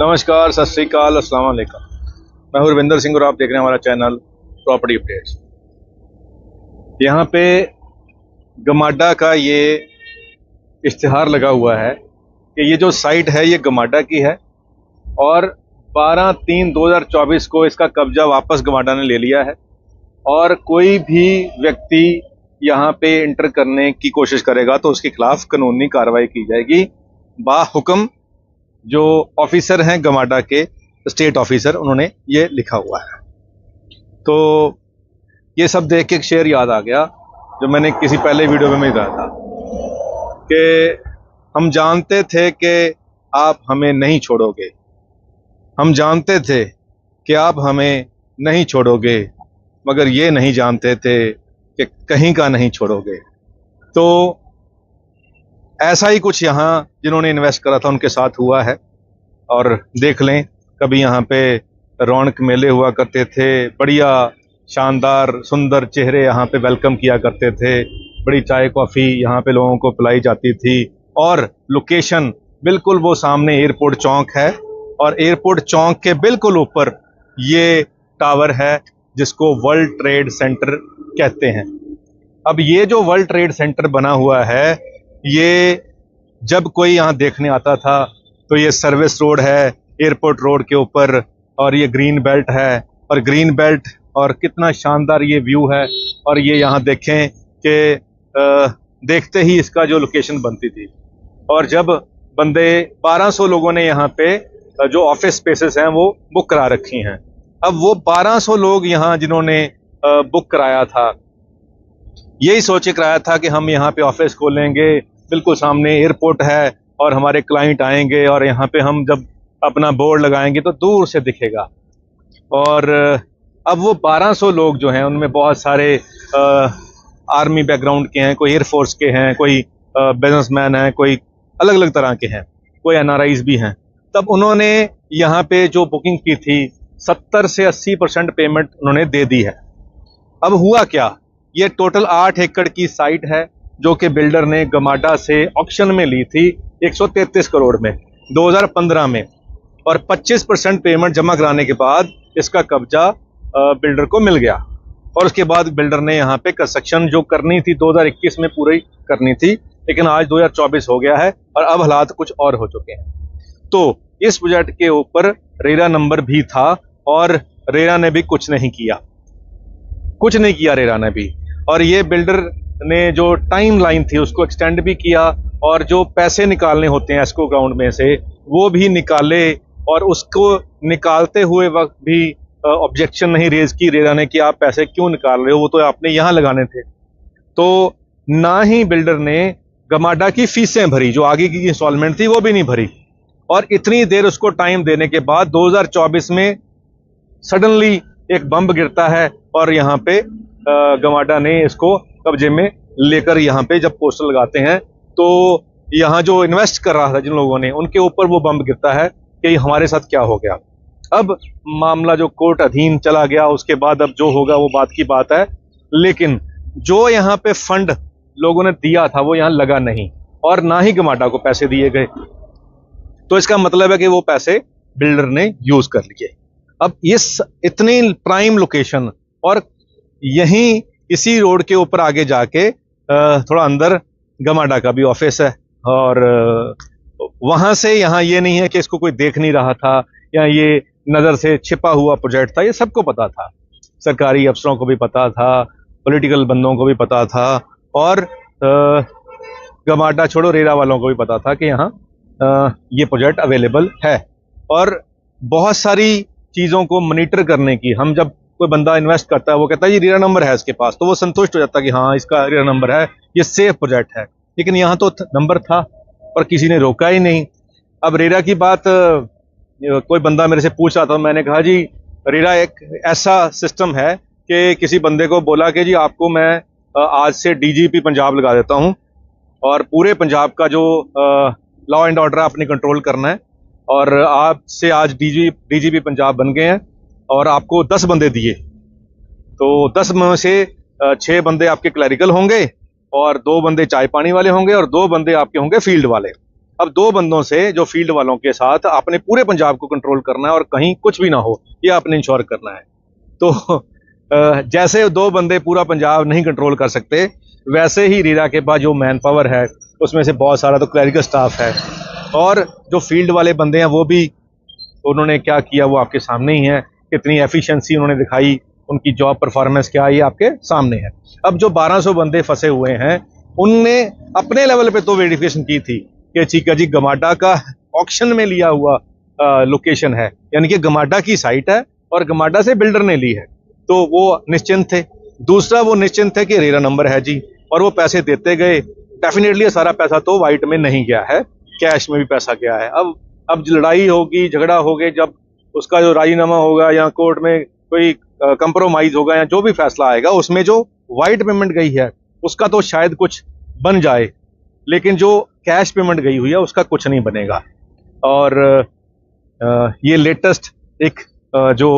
नमस्कार, सत श्री अकाल, अस्सलाम वालेकुम। मैं हूं रविंदर सिंह और आप देख रहे हैं हमारा चैनल प्रॉपर्टी अपडेट्स। यहाँ पे गमाडा का ये इश्तिहार लगा हुआ है कि ये जो साइट है ये गमाडा की है और 12/3/2024 को इसका कब्जा वापस गमाडा ने ले लिया है और कोई भी व्यक्ति यहाँ पे इंटर करने की कोशिश करेगा तो उसके खिलाफ कानूनी कार्रवाई की जाएगी। बाहुक्म जो ऑफिसर हैं गमाडा के स्टेट ऑफिसर, उन्होंने ये लिखा हुआ है। तो ये सब देख के एक शेर याद आ गया जो मैंने किसी पहले वीडियो में कहा था कि हम जानते थे कि आप हमें नहीं छोड़ोगे, हम जानते थे कि आप हमें नहीं छोड़ोगे, मगर ये नहीं जानते थे कि कहीं का नहीं छोड़ोगे। तो ऐसा ही कुछ यहाँ जिन्होंने इन्वेस्ट करा था उनके साथ हुआ है। और देख लें, कभी यहाँ पे रौनक मेले हुआ करते थे, बढ़िया शानदार सुंदर चेहरे यहाँ पे वेलकम किया करते थे, बड़ी चाय कॉफ़ी यहाँ पे लोगों को पिलाई जाती थी और लोकेशन बिल्कुल वो सामने एयरपोर्ट चौक है और एयरपोर्ट चौक के बिल्कुल ऊपर ये टावर है जिसको वर्ल्ड ट्रेड सेंटर कहते हैं। अब ये जो वर्ल्ड ट्रेड सेंटर बना हुआ है, ये जब कोई यहाँ देखने आता था तो ये सर्विस रोड है एयरपोर्ट रोड के ऊपर और ये ग्रीन बेल्ट है और ग्रीन बेल्ट और कितना शानदार ये व्यू है। और ये यहाँ देखें कि देखते ही इसका जो लोकेशन बनती थी और जब बंदे 1200 लोगों ने यहाँ पे जो ऑफिस स्पेसेस हैं वो बुक करा रखी हैं। अब वो 1200 लोग यहाँ जिन्होंने बुक कराया था, यही सोच के कराया था कि हम यहाँ पे ऑफिस खोलेंगे, बिल्कुल सामने एयरपोर्ट है और हमारे क्लाइंट आएंगे और यहाँ पे हम जब अपना बोर्ड लगाएंगे तो दूर से दिखेगा। और अब वो 1200 लोग जो हैं उनमें बहुत सारे आर्मी बैकग्राउंड के हैं, कोई एयरफोर्स के हैं, कोई बिजनेसमैन हैं, कोई अलग अलग तरह के हैं, कोई एनआरआईज भी हैं। तब उन्होंने यहाँ पे जो बुकिंग की थी 70 से 80% पेमेंट उन्होंने दे दी है। अब हुआ क्या, ये टोटल 8 एकड़ की साइट है जो कि बिल्डर ने गमाडा से ऑक्शन में ली थी 133 करोड़ में 2015 में और 25% पेमेंट जमा कराने के बाद इसका कब्जा बिल्डर को मिल गया। और उसके बाद बिल्डर ने यहाँ पे कंस्ट्रक्शन जो करनी थी 2021 में पूरी करनी थी, लेकिन आज 2024 हो गया है और अब हालात कुछ और हो चुके हैं। तो इस प्रोजेक्ट के ऊपर रेरा नंबर भी था और रेरा ने भी कुछ नहीं किया रेरा ने भी। और ये बिल्डर ने जो टाइम लाइन थी उसको एक्सटेंड भी किया और जो पैसे निकालने होते हैं एस्को अकाउंट में से वो भी निकाले और उसको निकालते हुए वक्त भी ऑब्जेक्शन नहीं रेज की रेरा ने कि आप पैसे क्यों निकाल रहे हो, वो तो आपने यहाँ लगाने थे। तो ना ही बिल्डर ने गमाडा की फीसें भरी, जो आगे की इंस्टॉलमेंट थी वो भी नहीं भरी। और इतनी देर उसको टाइम देने के बाद 2024 में सडनली एक बम गिरता है और यहाँ पे गमाडा ने इसको कब्जे में लेकर यहाँ पे जब पोस्टर लगाते हैं तो यहाँ जो इन्वेस्ट कर रहा था जिन लोगों ने, उनके ऊपर वो बम गिरता है कि हमारे साथ क्या हो गया। अब मामला जो कोर्ट अधीन चला गया, उसके बाद अब जो होगा वो बात की बात है, लेकिन जो यहाँ पे फंड लोगों ने दिया था वो यहाँ लगा नहीं और ना ही गमाडा को पैसे दिए गए। तो इसका मतलब है कि वो पैसे बिल्डर ने यूज कर लिए। अब इस इतनी प्राइम लोकेशन और यहीं इसी रोड के ऊपर आगे जाके थोड़ा अंदर गमाडा का भी ऑफिस है और वहां से यहाँ ये नहीं है कि इसको कोई देख नहीं रहा था या ये नजर से छिपा हुआ प्रोजेक्ट था। ये सबको पता था, सरकारी अफसरों को भी पता था, पॉलिटिकल बंदों को भी पता था और गमाडा छोड़ो रेरा वालों को भी पता था कि यहाँ ये प्रोजेक्ट अवेलेबल है। और बहुत सारी चीज़ों को मॉनिटर करने की, हम जब कोई बंदा इन्वेस्ट करता है वो कहता है ये रेरा नंबर है इसके पास, तो वो संतुष्ट हो जाता है कि हाँ इसका रेरा नंबर है, ये सेफ प्रोजेक्ट है। लेकिन यहाँ तो नंबर था और किसी ने रोका ही नहीं। अब रेरा की बात कोई बंदा मेरे से पूछ रहा था, मैंने कहा जी रेरा एक ऐसा सिस्टम है कि किसी बंदे को बोला कि जी आपको मैं आज से डीजीपी पंजाब लगा देता हूँ और पूरे पंजाब का जो लॉ एंड ऑर्डर आपने कंट्रोल करना है और आपसे आज डीजीपी पंजाब बन गए हैं और आपको 10 बंदे दिए, तो 10 में से 6 बंदे आपके क्लरिकल होंगे और 2 बंदे चाय पानी वाले होंगे और 2 बंदे आपके होंगे फील्ड वाले। अब 2 बंदों से, जो फील्ड वालों के साथ आपने पूरे पंजाब को कंट्रोल करना है और कहीं कुछ भी ना हो, ये आपने इंश्योर करना है। तो जैसे 2 बंदे पूरा पंजाब नहीं कंट्रोल कर सकते, वैसे ही रेरा के पास जो मैन पावर है उसमें से बहुत सारा तो क्लरिकल स्टाफ है, और जो फील्ड वाले बंदे हैं वो भी, उन्होंने क्या किया वो आपके सामने ही है। कितनी एफिशिएंसी उन्होंने दिखाई, उनकी जॉब परफॉर्मेंस क्या, ये आपके सामने है। अब जो 1200 बंदे फंसे हुए हैं, उनने अपने लेवल पे तो वेरिफिकेशन की थी कि ठीक है जी, गमाडा का ऑक्शन में लिया हुआ लोकेशन है, यानी कि गमाडा की साइट है और गमाडा से बिल्डर ने ली है, तो वो निश्चिंत थे। दूसरा, वो निश्चिंत थे कि रेरा नंबर है जी, और वो पैसे देते गए। डेफिनेटली सारा पैसा तो वाइट में नहीं गया है, कैश में भी पैसा गया है। अब लड़ाई होगी, झगड़ा होगे, जब उसका जो राजीनामा होगा या कोर्ट में कोई कंप्रोमाइज होगा या जो भी फैसला आएगा, उसमें जो वाइट पेमेंट गई है उसका तो शायद कुछ बन जाए, लेकिन जो कैश पेमेंट गई हुई है उसका कुछ नहीं बनेगा। और ये लेटेस्ट एक जो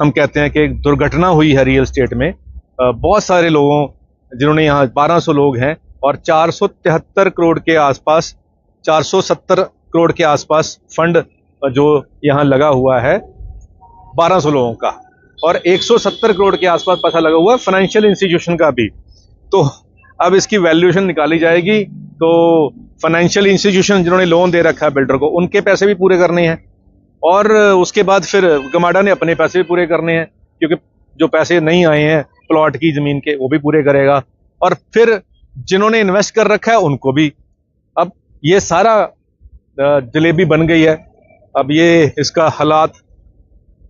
हम कहते हैं कि एक दुर्घटना हुई है रियल एस्टेट में। बहुत सारे लोगों, जिन्होंने यहाँ 1200 लोग हैं और 473 करोड़ के आसपास, 470 करोड़ के आसपास फंड जो यहाँ लगा हुआ है 1200 लोगों का, और 170 करोड़ के आसपास पैसा लगा हुआ है फाइनेंशियल इंस्टीट्यूशन का भी। तो अब इसकी वैल्यूएशन निकाली जाएगी, तो फाइनेंशियल इंस्टीट्यूशन जिन्होंने लोन दे रखा है बिल्डर को, उनके पैसे भी पूरे करने हैं, और उसके बाद फिर गमाडा ने अपने पैसे भी पूरे करने हैं, क्योंकि जो पैसे नहीं आए हैं प्लॉट की जमीन के वो भी पूरे करेगा, और फिर जिन्होंने इन्वेस्ट कर रखा है उनको भी। अब ये सारा जलेबी बन गई है। अब ये इसका हालात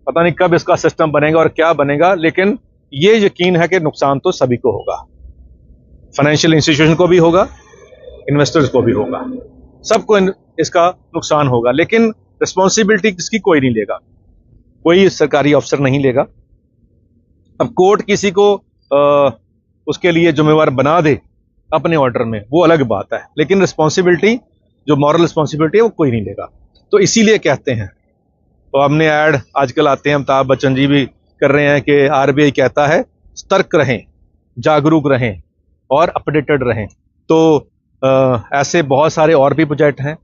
पता नहीं कब इसका सिस्टम बनेगा और क्या बनेगा, लेकिन ये यकीन है कि नुकसान तो सभी को होगा, फाइनेंशियल इंस्टीट्यूशन को भी होगा, इन्वेस्टर्स को भी होगा, सबको इसका नुकसान होगा। लेकिन रिस्पॉन्सिबिलिटी इसकी कोई नहीं लेगा, कोई सरकारी अफसर नहीं लेगा। अब कोर्ट किसी को उसके लिए जिम्मेवार बना दे अपने ऑर्डर में, वो अलग बात है, लेकिन रिस्पॉन्सिबिलिटी, जो मॉरल रिस्पॉन्सिबिलिटी है, वो कोई नहीं लेगा। तो इसीलिए कहते हैं, तो हमने ऐड आजकल आते हैं, अमिताभ बच्चन जी भी कर रहे हैं कि आरबीआई कहता है सतर्क रहें, जागरूक रहें और अपडेटेड रहें। तो ऐसे बहुत सारे और भी प्रोजेक्ट हैं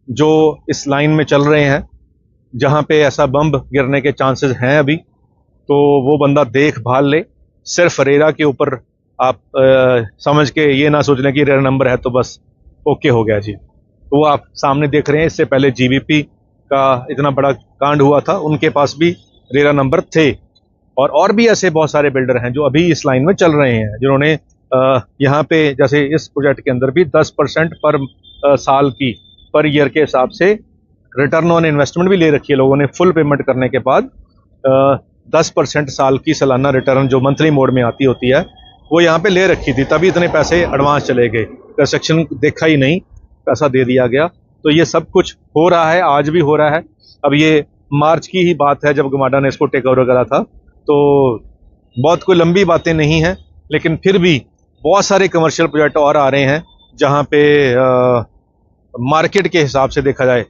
जो इस लाइन में चल रहे हैं, जहां पे ऐसा बम गिरने के चांसेस हैं अभी, तो वो बंदा देख भाल ले। सिर्फ रेरा के ऊपर आप समझ के ये ना सोच लें कि रेरा नंबर है तो बस ओके हो गया जी। तो वो आप सामने देख रहे हैं, इससे पहले जीवीपी का इतना बड़ा कांड हुआ था, उनके पास भी रेरा नंबर थे, और भी ऐसे बहुत सारे बिल्डर हैं जो अभी इस लाइन में चल रहे हैं, जिन्होंने यहाँ पे जैसे इस प्रोजेक्ट के अंदर भी 10% पर साल की, पर ईयर के हिसाब से रिटर्न ऑन इन्वेस्टमेंट भी ले रखी है लोगों ने। फुल पेमेंट करने के बाद 10% साल की सालाना रिटर्न जो मंथली मोड में आती होती है, वो यहाँ पे ले रखी थी, तभी इतने पैसे एडवांस चले गए। कंस्ट्रक्शन देखा ही नहीं, पैसा दे दिया गया। तो ये सब कुछ हो रहा है, आज भी हो रहा है। अब ये मार्च की ही बात है जब गमाडा ने इसको टेक ओवर करा था, तो बहुत कोई लंबी बातें नहीं हैं, लेकिन फिर भी बहुत सारे कमर्शियल प्रोजेक्ट और आ रहे हैं जहाँ पे मार्केट के हिसाब से देखा जाए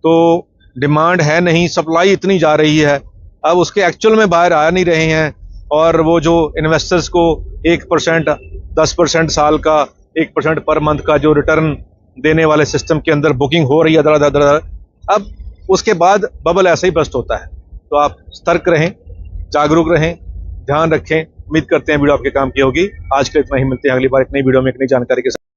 तो डिमांड है नहीं, सप्लाई इतनी जा रही है, अब उसके एक्चुअल में बाहर आ नहीं रहे हैं। और वो जो इन्वेस्टर्स को 1%, 10% साल का, 1% पर मंथ का जो रिटर्न देने वाले सिस्टम के अंदर बुकिंग हो रही है दर, अब उसके बाद बबल ऐसे ही बस्ट होता है। तो आप सतर्क रहें, जागरूक रहें, ध्यान रखें। उम्मीद करते हैं वीडियो आपके काम की होगी। आज के इतना ही, मिलते हैं अगली बार एक नई वीडियो में एक नई जानकारी के साथ।